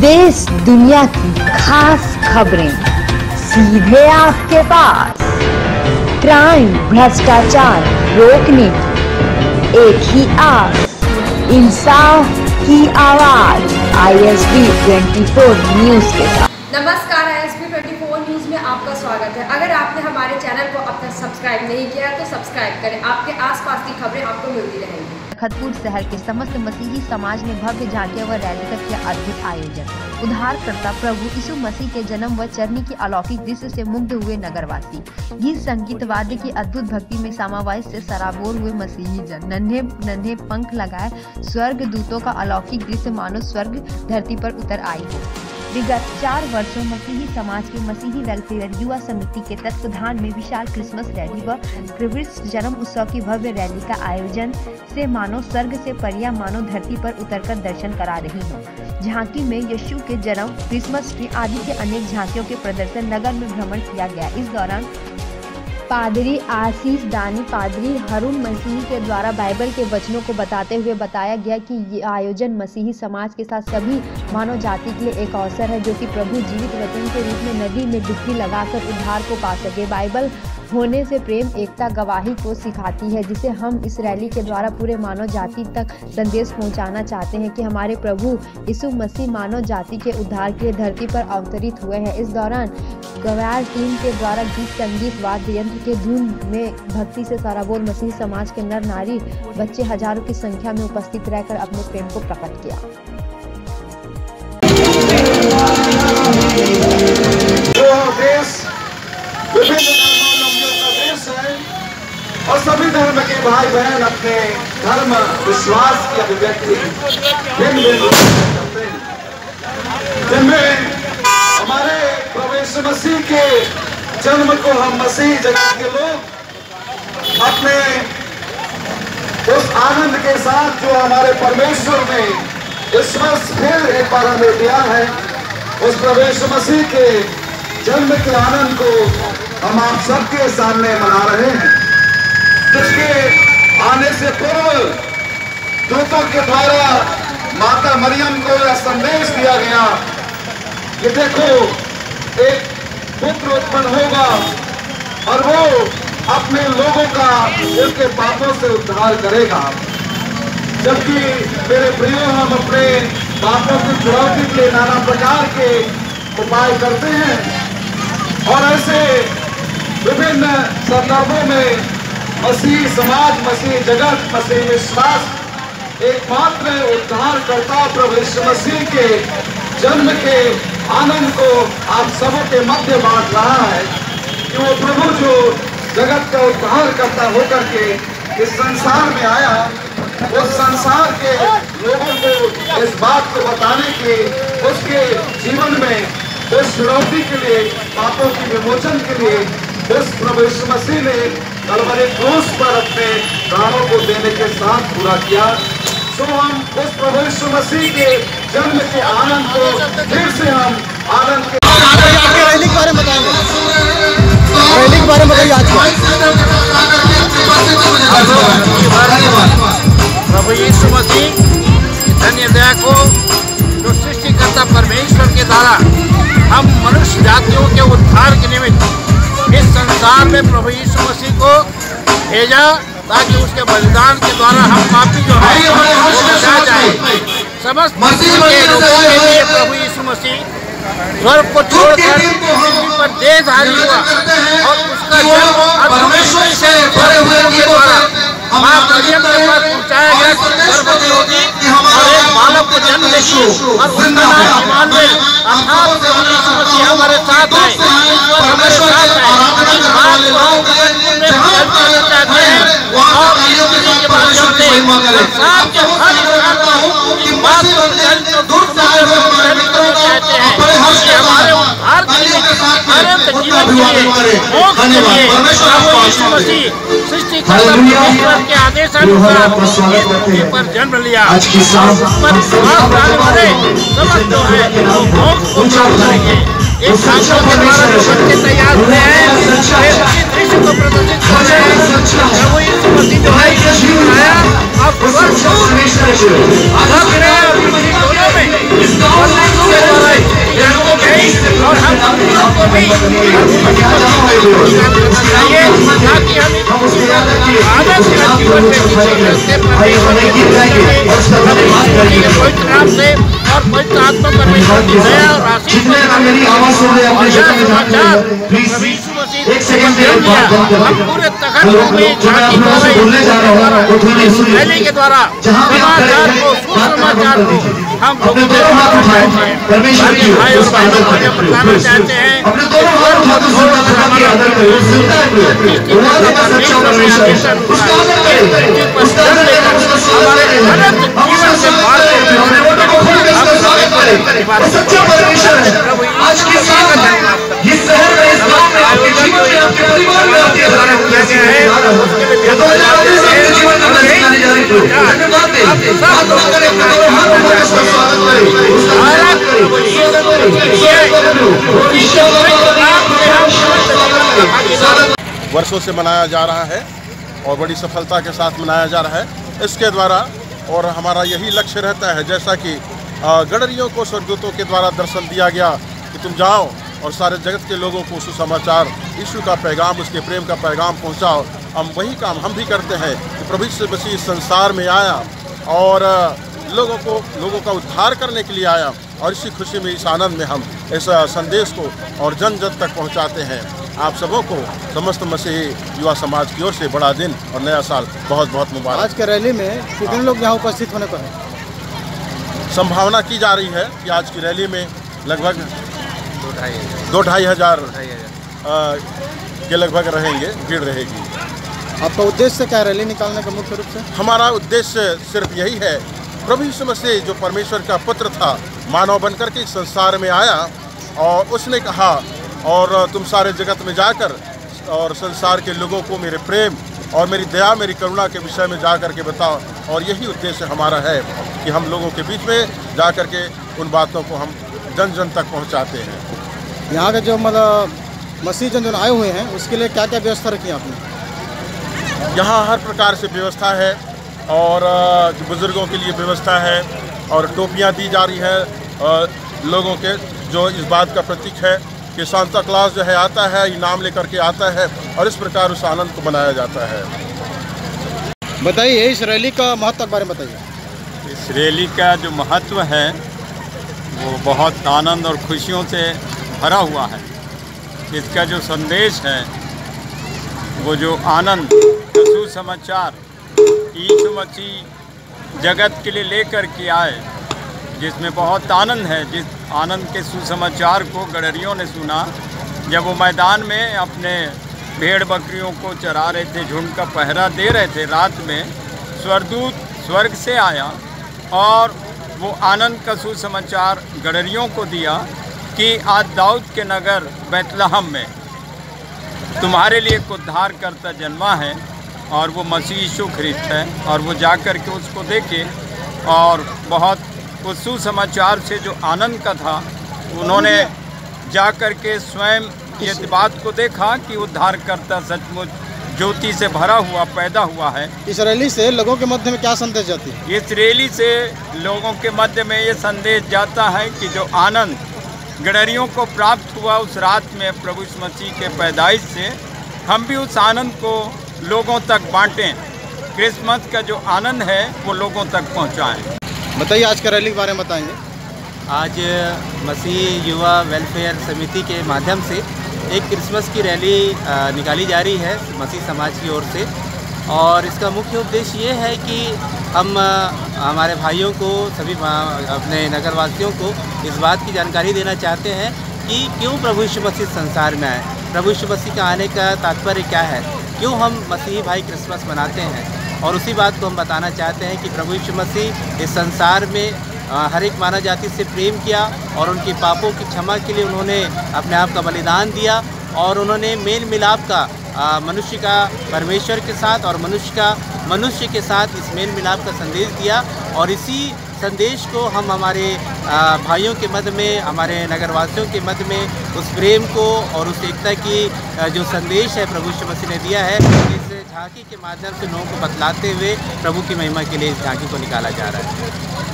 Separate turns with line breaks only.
देश दुनिया की खास खबरें सीधे आपके पास। क्राइम भ्रष्टाचार रोकने की एक ही आस, इंसाफ की आवाज ISB 24 न्यूज के साथ।
नमस्कार, ISB 24 न्यूज में आपका स्वागत है। अगर आपने हमारे चैनल को अब तक सब्सक्राइब नहीं किया तो सब्सक्राइब करें। आपके आसपास की खबरें आपको मिलती रहेंगी।
खतपुर शहर के समस्त मसीही समाज ने भव्य झांकियां व रैली का किया अद्भुत आयोजन। उद्धारकर्ता प्रभु यीशु मसीह के जन्म व चरनी की अलौकिक दृश्य से मुग्ध हुए नगरवासी। गीत संगीत वाद्य की अद्भुत भक्ति में समावास से सराबोर हुए मसीही जन। नन्हे नन्हे पंख लगाए स्वर्ग दूतों का अलौकिक दृश्य मानो स्वर्ग धरती पर उतर आई हो। विगत 4 वर्षों मसीही समाज के मसीही वेलफेयर युवा समिति के तत्वाधान में विशाल क्रिसमस रैली व क्रिस्ट जन्म उत्सव की भव्य रैली का आयोजन से मानो स्वर्ग से परियां मानो धरती पर उतरकर दर्शन करा रही हूँ। झांकी में यीशु के जन्म, क्रिसमस ट्री आदि के अनेक झांकियों के प्रदर्शन नगर में भ्रमण किया गया। इस दौरान पादरी आशीष दानी पादरी हरून मसीही के द्वारा बाइबल के वचनों को बताते हुए बताया गया कि ये आयोजन मसीही समाज के साथ सभी मानव जाति के लिए एक अवसर है, जो कि प्रभु जीवित वचन के रूप में नदी में डुबकी लगाकर उद्धार को पा सके। बाइबल होने से प्रेम एकता गवाही को सिखाती है, जिसे हम इस रैली के द्वारा पूरे मानव जाति तक संदेश पहुंचाना चाहते हैं कि हमारे प्रभु यीशु मसीह मानव जाति के उद्धार के लिए धरती पर अवतरित हुए हैं। इस दौरान गवार टीम के द्वारा गीत संगीत वाद्य यंत्र के धुन में भक्ति से सराबोर मसीही समाज के नर नारी बच्चे हजारों की संख्या में उपस्थित रहकर अपने प्रेम को प्रकट किया।
और सभी धर्म के भाई बहन अपने धर्म विश्वास की अभिव्यक्ति भिन्न भिन्न करते हैं, जिनमें हमारे प्रभु यीशु मसीह के जन्म को हम मसीह जगत के लोग अपने उस आनंद के साथ जो हमारे परमेश्वर ने इस वर्ष फिर एक बार हमें दिया है, उस प्रभु यीशु मसीह के जन्म के आनंद को हम आप सबके सामने मना रहे हैं, जिसके आने से पूर्व दूतों के द्वारा माता मरियम को यह संदेश दिया गया कि देखो एक पुत्र उत्पन्न होगा और वो अपने लोगों का उनके पापों से उद्धार करेगा। जबकि मेरे प्रियो, हम अपने पापों की छुड़ौती के लिए नाना प्रकार के उपाय करते हैं और ऐसे विभिन्न संदर्भों में मसीह समाज, मसीह जगत, मसीह विश्वास एकमात्र उद्धारकर्ता प्रभु यीशु मसीह के जन्म के आनंद को आप सबों के मध्य बांट रहा है कि वो प्रभु जो जगत का उद्धारकर्ता होकर के इस संसार में आया, उस संसार के लोगों को इस बात को बताने के, उसके जीवन में उस चुनौती के लिए, पापों की विमोचन के लिए उस प्रभु यीशु मसीह ने कलवरी क्रूस पर अपने प्राणों को देने के साथ पूरा किया। तो हम उस प्रभु यीशु मसीह के जन्म के आनंद को फिर से हम आनंद के
रैली के बारे में बताएंगे। रैली के बारे में बताइए। आज
प्रभु यीशु मसीह धन्य दया को जो सृष्टिकर्ता परमेश्वर के द्वारा हम मनुष्य जातियों के उद्धार के निमित्त इस संसार में प्रभु यीशु मसीह को भेजा, ताकि उसके बलिदान के द्वारा हम पापी जो है बचा जाए। समस्त के लोगों के लिए प्रभु यीशु मसीह स्वर्ग को छोड़कर पृथ्वी पर देहधारी हुआ और उसका जन्म से के द्वारा मां मरियम के पास पहुंचाया गया, गर्भवती होगी और एक बालक को जन्म देगी और उसका नाम इमानुएल अर्थात प्रभु यीशु मसीह हमारे साथ है, ईश्वर हमारे साथ है। चाहते हैं और के माध्यम से संसार के हर की बात को दूर चाहते हैं कि हमारे उद्धार के लिए, अनंत जीवन के लिए, मोक्ष के लिए प्रभु यीशु मसीह सृष्टिकर्ता परमेश्वर के आदेशानुसार पर जन्म लिया। पर विश्वास डालने वाले समझ जो है वो मोक्ष को प्राप्त करेंगे। एक सांसद के द्वारा जो बच्चे तैयार हुए हैं, दृश्य को प्रदर्शित कर रहे हैं। प्रभु यीशु मसीह जो है आया, अब वर्ष दोनों में सभी चाहिए, ताकि हम आदर्श जीवन में पवित्र नाम से और पवित्र आत्मा परमेश्वर की दया और आशीष हम पूरे तखत में झांकी रैली के द्वारा समाचार को सुसमाचार को हम लोगों को भाई और बहनों को जब बताना चाहते हैं
वर्षों से मनाया जा रहा है और बड़ी सफलता के साथ मनाया जा रहा है इसके द्वारा। और हमारा यही लक्ष्य रहता है, जैसा कि गडरियों को स्वर्गदूतों के द्वारा दर्शन दिया गया कि तुम जाओ और सारे जगत के लोगों को सुसमाचार यीशु का पैगाम, उसके प्रेम का पैगाम पहुंचाओ। हम वही काम हम भी करते हैं कि प्रभु यीशु मसीह इस संसार में आया और लोगों का उद्धार करने के लिए आया, और इसी खुशी में, इस आनंद में हम इस संदेश को और जन जन तक पहुंचाते हैं। आप सबों को समस्त मसीही युवा समाज की ओर से बड़ा दिन और नया साल बहुत बहुत मुबारक।
आज के रैली में कितने लोग यहाँ उपस्थित होने पर?
संभावना की जा रही है कि आज की रैली में लगभग 2-2.5 हज़ार के लगभग रहेंगे, भीड़ रहेगी।
आपका उद्देश्य क्या, रैली निकालने का मुख्य रूप से?
हमारा उद्देश्य सिर्फ यही है, प्रभु यीशु मसीह जो परमेश्वर का पुत्र था, मानव बनकर के इस संसार में आया और उसने कहा और तुम सारे जगत में जाकर और संसार के लोगों को मेरे प्रेम और मेरी दया, मेरी करुणा के विषय में जा कर के बताओ। और यही उद्देश्य हमारा है कि हम लोगों के बीच में जा कर के उन बातों को हम जन जन तक पहुंचाते हैं।
यहाँ के जो मतलब मसीह जन आए हुए हैं उसके लिए क्या क्या व्यवस्था रखी है आपने?
यहाँ हर प्रकार से व्यवस्था है और बुजुर्गों के लिए व्यवस्था है और टोपियाँ दी जा रही है लोगों के, जो इस बात का प्रतीक है कि सांता क्लॉज जो है आता है, इनाम लेकर के आता है और इस प्रकार उस आनंद को मनाया जाता है।
बताइए इस रैली का महत्व के बारे में बताइए।
इस रैली का जो महत्व है वो बहुत आनंद और खुशियों से भरा हुआ है। इसका जो संदेश है वो जो आनंद का सुसमाचार यीशु मसीह जगत के लिए लेकर के आए, जिसमें बहुत आनंद है। जिस आनंद के सुसमाचार को गडरियों ने सुना जब वो मैदान में अपने भेड़ बकरियों को चरा रहे थे, झुंड का पहरा दे रहे थे। रात में स्वर्गदूत स्वर्ग से आया और वो आनंद का सुसमाचार गडरियों को दिया कि आज दाऊद के नगर बैतलहम में तुम्हारे लिए एक उद्धारकर्ता जन्मा है और वो मसीह यीशु ख्रिस्त है। और वो जाकर के उसको देखे और बहुत उस सुसमाचार से जो आनंद का था, उन्होंने जाकर के स्वयं इस बात को देखा कि उद्धारकर्ता सचमुच ज्योति से भरा हुआ पैदा हुआ है।
इस रैली से लोगों के मध्य में क्या संदेश जाती है?
इस रैली से लोगों के मध्य में ये संदेश जाता है कि जो आनंद गडरियों को प्राप्त हुआ उस रात में प्रभु यीशु मसीह के पैदाइश से, हम भी उस आनंद को लोगों तक बांटें। क्रिसमस का जो आनंद है वो लोगों तक पहुंचाएं।
बताइए आज का रैली के बारे में बताएंगे।
आज मसीह युवा वेलफेयर समिति के माध्यम से एक क्रिसमस की रैली निकाली जा रही है मसीह समाज की ओर से, और इसका मुख्य उद्देश्य ये है कि हम हमारे भाइयों को, सभी अपने नगरवासियों को इस बात की जानकारी देना चाहते हैं कि क्यों प्रभु यीशु मसीह संसार में आए, प्रभु यीशु मसीह का आने का तात्पर्य क्या है, क्यों हम मसीही भाई क्रिसमस मनाते हैं। और उसी बात को हम बताना चाहते हैं कि प्रभु यीशु मसीह इस संसार में हर एक मानव जाति से प्रेम किया और उनके पापों की क्षमा के लिए उन्होंने अपने आप का बलिदान दिया, और उन्होंने मेल मिलाप का मनुष्य का परमेश्वर के साथ और मनुष्य का मनुष्य के साथ इस मेल मिलाप का संदेश दिया। और इसी संदेश को हम हमारे भाइयों के मध्य में, हमारे नगरवासियों के मध्य में उस प्रेम को और उस एकता की जो संदेश है प्रभु यीशु मसीह ने दिया है, इस झांकी के माध्यम से लोगों को बतलाते हुए प्रभु की महिमा के लिए इस झांकी को निकाला जा रहा है।